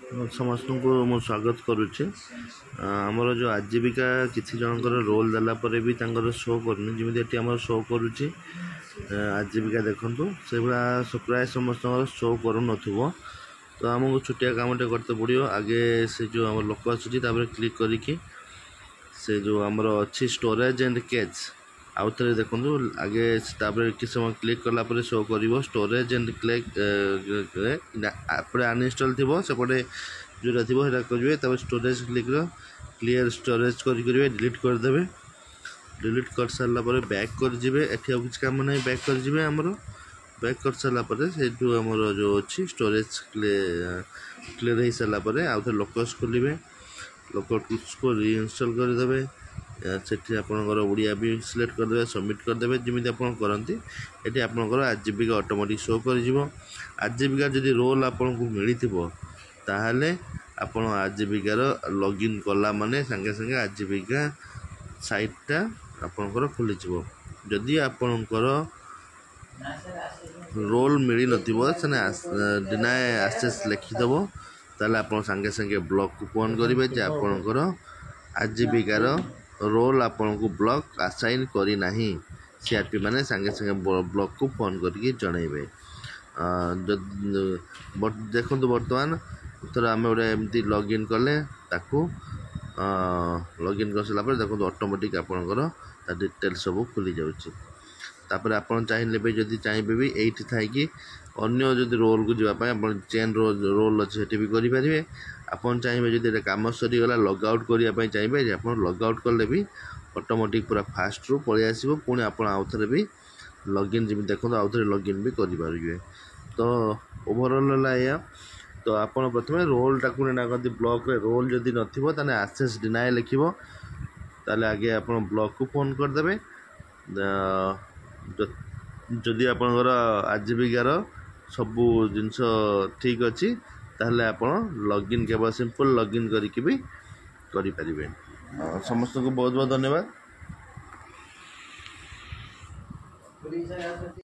समस्त को मु स्वागत करुच्चे आमर जो आजीविका किसी जनकर रोल देलापर भी शो करनी जमी आम शो करुच्ची आजीविका देखु से भाया प्राय समस्त शो कर तो आमको छुटिया कामटे करते पड़ो आगे से जो आम लोक आसूँ क्लिक करके से जो आमर अच्छी स्टोरेज एंड कैच आउ थे देखो आगे कि समय क्लिक कलापर शो कर स्टोरेज एंड क्लिक अनइंस्टॉल थी सेपटे जोटा थी करेंगे स्टोरेज क्लिक क्लियर स्टोरेज करेंगे डिलीट करदे डिलीट कर सारापर बैक करे एटी किसी कम ना बैक करे आमर बैक कर सारापर से आमर जो अच्छी स्टोरेज क्लियर हो सारापर आउ थे लोकस खोलेंगे लोकस को रीइंस्टॉल करदे सेठी आपनकर ओडिया भी सिलेक्ट करदे सबमिट करदे जमी आप करती ये आपंकर आजीविका ऑटोमेटिक शो कर आजीविका जदि रोल आपन को मिली ताहले आपण आजीविकार लॉगिन कला माने संगे संगे आजीविका साइटटा आपनकर खोली जदि आपनकर रोल मिली नथिबो सने डिनाय एक्सेस लिखिदेव ताले आपण संगे संगे ब्लॉक को फोन करेंगे जे आपनकर आजीविकार रोल आपन को ब्लॉक असाइन करी नहीं सीआरपी माने संगे संगे ब्लॉक को फोन करके जनइबे देखो बर्तमान थोड़ा आम गोटे एमती लॉगिन कले लॉगिन कर सारा देखो ऑटोमेटिक आपनकर डिटेल सब खुली जाउची तापर आपन चाहिए भी जदि चाहिए भी एठी थाई कि अन्य जदि रोल को जावाई आप चेन रोल अच्छे भी करेंगे आपन चाहिए जदि काम सरीगला लग आउट करने चाहिए आप लग आउट कले भी ऑटोमेटिक पूरा फास्ट रू पलि आसो पुणी आप आउ थे भी लॉगिन जमी देखो आउ थे लॉगिन भी करेंगे तो ओवरऑल है तो आपन प्रथम रोल टाक करती ब्लॉक रोल जदि नथिबो ताने एक्सेस डिनाय लिखिबो ताले आगे आप ब्लॉक को फोन करदे जदि आपनकर आजीविकार सबू जिनस ठीक अच्छी ताहले आपण लॉगिन केवल सिंपल लॉगिन करके भी करें समस्त को बहुत बहुत धन्यवाद।